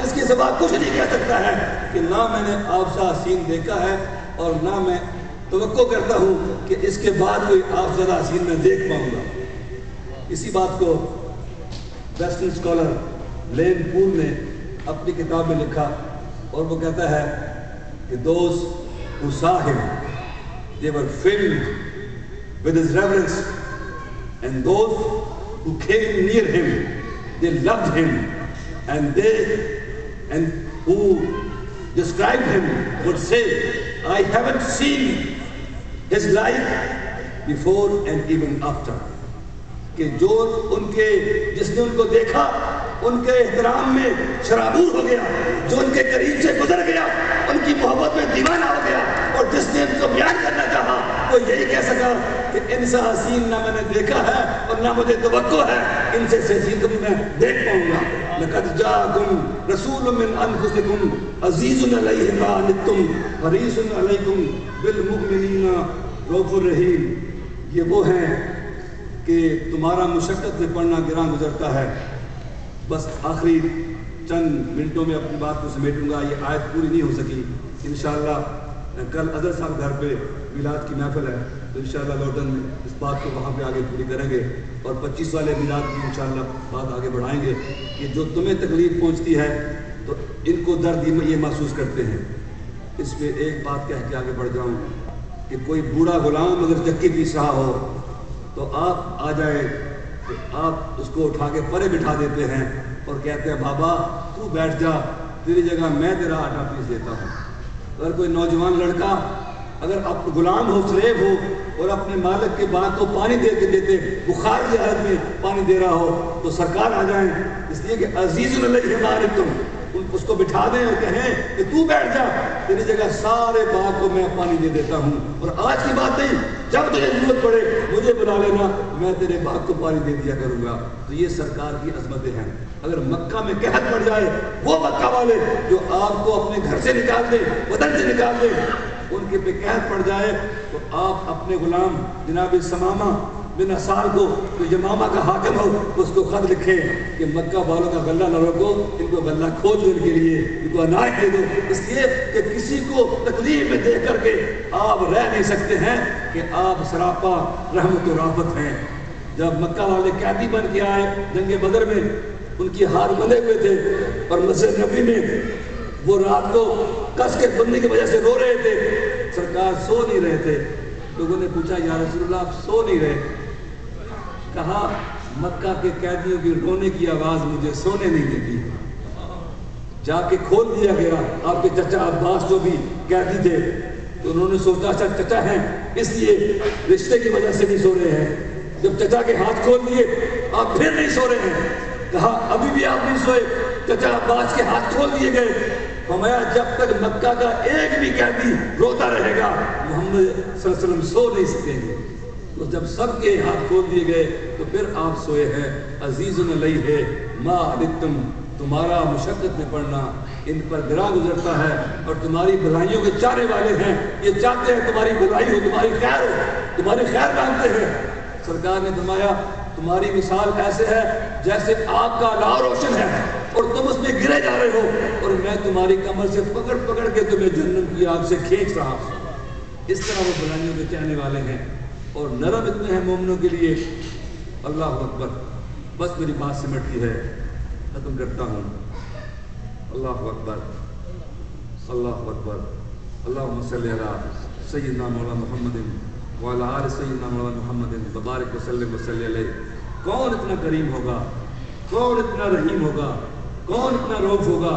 جس کی زبان کچھ نہیں کہہ سکتا ہے کہ نہ میں نے آپ سے حسین دیکھا ہے اور نہ میں توقع کرتا ہوں کہ اس کے بعد کوئی آپ سے زیادہ حسین میں دیکھ پاؤں گا۔ اسی بات کو ویسٹرن اسکالر لین پول نے اپنی کتاب میں لکھا اور وہ کہتا ہے کہ those who saw him, they were filled with his reverence, and those who came near him, they loved him, and who described him would say, I haven't seen his life before and even after. کہ جو جس نے ان کو دیکھا ان کے احترام میں شرابور ہو گیا، جو ان کے قریب سے گزر گیا ان کی محبت میں دیوانہ ہو گیا، اور جس نے ان کو بیان کرنا چاہا وہ یہی کہہ سکا کہ ان سے حسین نہ میں نے دیکھا ہے اور نہ مجھے توقع ہے ان سے حسین کو میں دیکھ پاؤں گا۔ لَقَدْ جَاءَكُمْ رَسُولٌ مِّنْ أَنفُسِكُمْ عَزِيزٌ عَلَيْهِ مَا عَنِتُّمْ حَرِيصٌ عَلَيْكُمْ بِالْمُؤْمِنِينَ رَءُوفٌ رَحِيمٌ۔ یہ وہ ہیں کہ تمہارا مشقت میں پڑھنا گراں گزرتا ہے۔ بس آخری چند منٹوں میں اپنی بات کو سمیٹوں گا، یہ آیت پوری نہیں ہو سکی۔ انشاءاللہ کل اظہر صاحب گھر پہ میلاد کی محفل ہے، تو انشاءاللہ لوٹن میں اس بات کو وہاں پہ آگے پوری کریں گے، اور 25 والے میلاد کی انشاءاللہ بات آگے بڑھائیں گے کہ جو تمہیں تکلیف پہنچتی ہے تو ان کو درد یہ محسوس کرتے ہیں۔ اس پہ ایک بات کہہ کے آگے بڑھ جاؤں کہ کوئی بوڑھا غلام اگر چکی پیس رہا ہو تو آپ آ جائے تو آپ اس کو اٹھا کے پرے بٹھا دیتے ہیں اور کہتے ہیں بابا تو بیٹھ جا، تیری جگہ میں تیرا آٹا پیس دیتا ہوں۔ اگر کوئی نوجوان لڑکا اگر اب غلام ہو، سلیب ہو، اور اپنے مالک کے باغ کو پانی دے کے دیتے بخار کی حالت میں پانی دے رہا ہو تو سرکار آ جائیں، اس لیے کہ عزیز علیہ ما عنتم، اس کو بٹھا دیں اور کہیں کہ تو بیٹھ جا، تیری جگہ سارے باغ کو میں پانی دے دیتا ہوں، اور آج کی بات نہیں، جب تجھے ضرورت پڑے مجھے بلا لینا، میں تیرے باغ کو پانی دے دیا کروں گا۔ تو یہ سرکار کی عظمتیں ہیں۔ اگر مکہ میں قحط پڑ جائے، وہ مکہ والے جو آپ کو اپنے گھر سے نکال دیں، وطن سے نکال دیں، ان کے پہ قحط پڑ جائے تو آپ اپنے غلام جناب سمامہ بن اسال کو، جو یمامہ کا حاکم ہو، اس کو خط لکھیں کہ مکہ والوں کا غلہ نہ روکو، ان کو غلہ کھول دو، ان کے لیے ان کو اناج دے دو، اس لیے کہ کسی کو تکلیف میں دیکھ کر کے آپ رہ نہیں سکتے ہیں کہ آپ سراپا رحمت و رافت ہیں۔ جب مکہ والے قیدی بن کے آئے جنگ بدر میں، ان کی ہاتھ بندھے ہوئے تھے اور مسجد نبی میں وہ رات کو کس کے بندنے کی وجہ سے رو رہے تھے، سرکار سو نہیں رہے تھے۔ لوگوں نے پوچھا یا رسول اللہ آپ سو نہیں رہے؟ کہا مکہ کے قیدیوں کی رونے کی آواز مجھے سونے نہیں دیتی۔ جا کے کھول دیا گیا، آپ کے چچا عباس جو بھی قیدی تھے تو انہوں نے سوچا اچھا چچا ہیں اس لیے رشتے کی وجہ سے نہیں سو رہے ہیں۔ جب چچا کے ہاتھ کھول دیے آپ پھر نہیں سو رہے ہیں، کہا ابھی بھی آپ نہیں سوئے، چچا عباس کے ہاتھ کھول دیے گئے۔ فرمایا جب تک مکہ کا ایک بھی قیدی روتا رہے گا محمد صلی اللہ علیہ وسلم سو نہیں سکیں گے۔ تو جب سب کے ہاتھ کھول دیے گئے تو پھر آپ سوئے ہیں۔ عزیز علیہ ما عنتم، تمہارا مشقت میں پڑنا ان پر گراں گزرتا ہے، اور تمہاری بھلائیوں کے چاہنے والے ہیں، یہ چاہتے ہیں تمہاری بھلائی ہو، تمہاری خیر ہو، تمہاری خیر مانگتے ہیں۔ سرکار نے فرمایا تمہاری مثال ایسے ہے جیسے آگ کا لا روشن ہے اور تم اس میں گرے جا رہے ہو، اور میں تمہاری کمر سے پکڑ پکڑ کے تمہیں جہنم کی آگ سے کھینچ رہا ہوں۔ اس طرح وہ بھلائیوں کے چاہنے والے ہیں اور نرم اتنے ہیں مومنوں کے لیے۔ اللہ اکبر۔ بس میری بات سمٹتی ہے، ختم کرتا ہوں۔ اللہ اکبر، اللہ اکبر۔ اللہم صلی علی سیدنا مولانا محمد وعلی آل سیدنا مولانا محمد وبارک وسلم وصلی علیہ۔ کون اتنا کریم ہوگا، کون اتنا رحیم ہوگا، کون اتنا رؤوف ہوگا،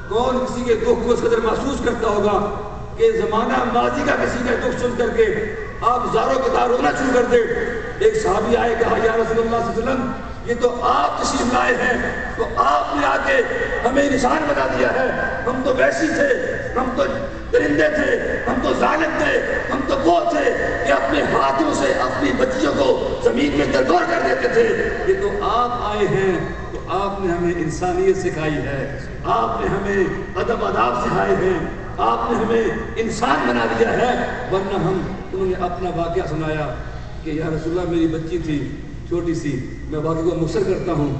کون کسی کے دکھ کو اس قدر محسوس کرتا ہوگا کہ زمانہ ماضی کا کسی کا دکھ سن کر کے آپ زاروں قطار رونا شروع کر دے۔ ایک صحابی آئے، کہا یا رسول اللہ صلی اللہ علیہ وسلم یہ تو آپ تشریف لائے ہیں، تو آپ نے آ کے ہمیں نشان بنا دیا ہے، ہم تو ویسی تھے، ہم تو درندے تھے، ہم تو ظالم تھے، ہم تو وہ تھے کہ اپنے ہاتھوں سے اپنی بچیوں کو زمین میں درگور کر دیتے تھے۔ یہ تو آپ آئے ہیں تو آپ نے ہمیں انسانیت سکھائی ہے، آپ نے ہمیں ادب آداب سکھائے ہیں، آپ نے ہمیں انسان بنا دیا ہے۔ ورنہ انہوں نے اپنا واقعہ سنایا کہ یا رسول اللہ میری بچی تھی چھوٹی سی، میں واقعے کو مختصر کرتا ہوں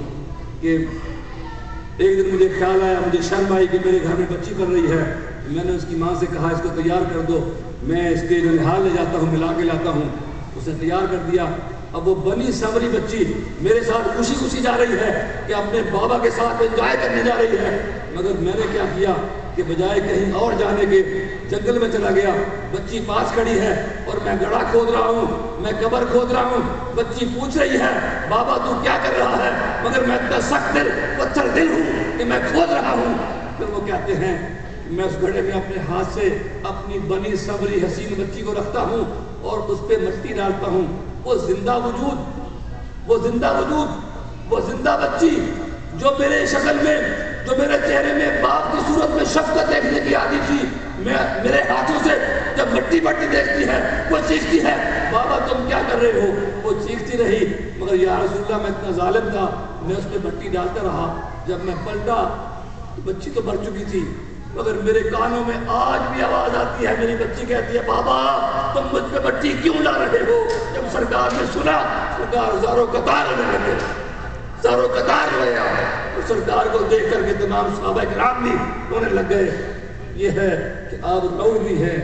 کہ ایک دن مجھے خیال آیا، مجھے شرم آئی کہ میرے گھر میں بچی پڑھ رہی ہے، میں نے اس کی ماں سے کہا اس کو تیار کر دو، میں اس کے ننہال لے جاتا ہوں، ملا کے لاتا ہوں۔ اس نے تیار کر دیا۔ اب وہ بنی سمری بچی میرے ساتھ خوشی خوشی جا رہی ہے کہ اپنے بابا کے ساتھ انجوائے کرنے جا رہی ہے، مگر میں نے کیا کیا کہ بجائے کہیں اور جانے کے جنگل میں چلا گیا۔ بچی پاس کھڑی ہے اور میں گڑھا کھود رہا ہوں، میں قبر کھود رہا ہوں۔ بچی پوچھ رہی ہے بابا تو کیا کر رہا ہے، مگر میں اتنا سخت دل پتھر دل ہوں کہ میں کھود رہا ہوں۔ پھر وہ کہتے ہیں میں اس گڑھے میں اپنے ہاتھ سے اپنی بنی صبری حسین بچی کو رکھتا ہوں اور اس پہ مٹی ڈالتا ہوں۔ وہ زندہ وجود، وہ زندہ وجود، وہ زندہ بچی جو میرے شکل میں، جو میرے چہرے میں باپ کی صورت میں شفقت دیکھنے کی عادی تھی، میرے ہاتھوں سے جب مٹی مٹی دیکھتی ہے وہ چیختی ہے بابا تم کیا کر رہے ہو۔ وہ چیختی رہی، مگر یا رسول اللہ میں اتنا ظالم تھا، میں اس پہ مٹی ڈالتا رہا۔ جب میں پلٹا بچی تو مر چکی تھی، مگر میرے کانوں میں آج بھی آواز آتی ہے، میری بچی کہتی ہے بابا تم مجھ پہ مٹی کیوں ڈال رہے ہو۔ جب سرکار نے سنا، سرکار زاروں قطار ہونے لگے، زاروں قطار ہوئے اور سرکار کو دیکھ کر کے تمام صحابہ کرام بھی ہونے لگ گئے۔ یہ ہے کہ آپ رؤوف بھی ہیں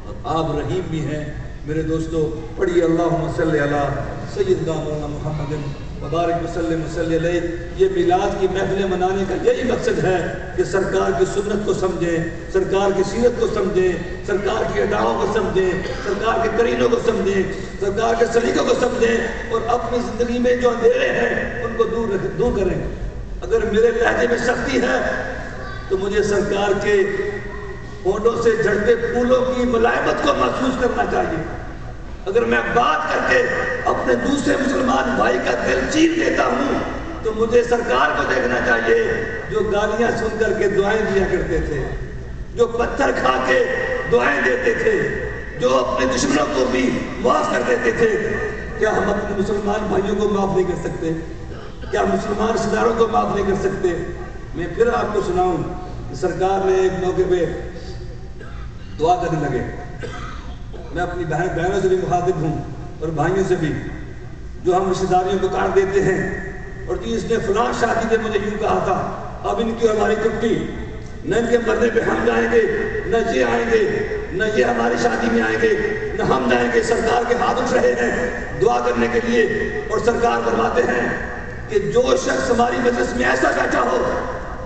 اور آپ رحیم بھی ہیں۔ میرے دوستو پڑھیے اللہم صلی علی سیدنا مولانا محمد وبارک وسلم وصلی علیہ۔ یہ میلاد کی محفلیں منانے کا یہی مقصد ہے کہ سرکار کی سنت کو سمجھیں، سرکار کی سیرت کو سمجھیں، سرکار کی اداؤں کو سمجھیں، سرکار کے قرینوں کو سمجھیں، سرکار کے سلیقوں کو سمجھیں اور اپنی زندگی میں جو اندھیرے ہیں ان کو دور کریں۔ اگر میرے لہجے میں سختی ہے تو مجھے سرکار کے ہونٹوں سے جھڑتے پھولوں کی ملائمت کو محسوس کرنا چاہیے۔ اگر میں بات کر کے اپنے دوسرے مسلمان بھائی کا دل چیر دیتا ہوں تو مجھے سرکار کو دیکھنا چاہیے جو گالیاں سن کر کے دعائیں دیا کرتے تھے، جو پتھر کھا کے دعائیں دیتے تھے، جو اپنے دشمنوں کو بھی معاف کر دیتے تھے۔ کیا ہم اپنے مسلمان بھائیوں کو معاف نہیں کر سکتے؟ کیا مسلمان رشتہ داروں کو معاف نہیں کر سکتے؟ میں پھر آپ کو سناؤں کہ سرکار نے ایک موقع پہ دعا کرنے لگے۔ میں اپنی بہنوں سے بھی مخاطب ہوں اور بھائیوں سے بھی، جو ہم رشتہ داریوں کو کاٹ دیتے ہیں اور جی اس نے فلاں شادی پہ مجھے یوں کہا تھا، اب ان کی ہماری کٹی، نہ ان کے مرنے پہ ہم جائیں گے، نہ یہ آئیں گے، نہ یہ ہماری شادی میں آئیں گے، نہ ہم جائیں گے۔ سرکار کے ہاتھ اٹھ رہے ہیں دعا کرنے کے لیے اور سرکار فرماتے ہیں کہ جو شخص ہماری مجلس میں ایسا بیٹھا ہو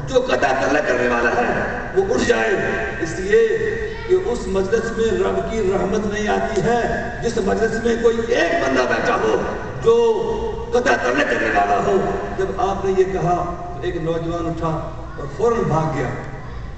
جو قطع طلب کرنے والا ہے وہ اٹھ جائے، اس لیے کہ اس مجلس میں رب کی رحمت نہیں آتی ہے جس مجلس میں کوئی ایک بندہ بیٹھا ہو جو قطع طلب کرنے والا ہو۔ جب آپ نے یہ کہا تو ایک نوجوان اٹھا اور فوراً بھاگ گیا،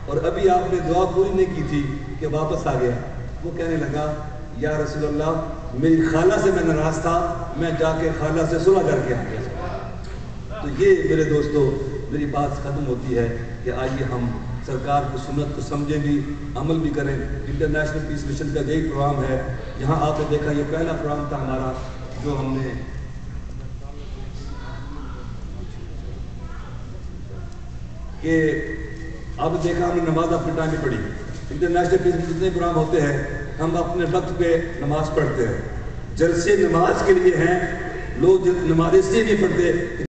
اور ابھی آپ نے دعا پوری نہیں کی تھی کہ واپس آ گیا۔ وہ کہنے لگا یا رسول اللہ میری خالہ سے میں ناراض تھا، میں جا کے خالہ سے صلح کر کے آ گیا۔ تو یہ میرے دوستو میری بات ختم ہوتی ہے کہ آئیے ہم سرکار کی سنت کو سمجھیں بھی، عمل بھی کریں۔ انٹرنیشنل پیس مشن کا یہی پروگرام ہے، یہاں آپ نے دیکھا یہ پہلا پروگرام تھا ہمارا جو ہم نے کہ اب دیکھا ہم نے نماز اپنے ٹائم میں پڑھی۔ انٹرنیشنل پیس میں جتنے پروگرام ہوتے ہیں ہم اپنے وقت پہ نماز پڑھتے ہیں، جلسے نماز کے لیے ہیں، لوگ نماز اس لیے نہیں پڑھتے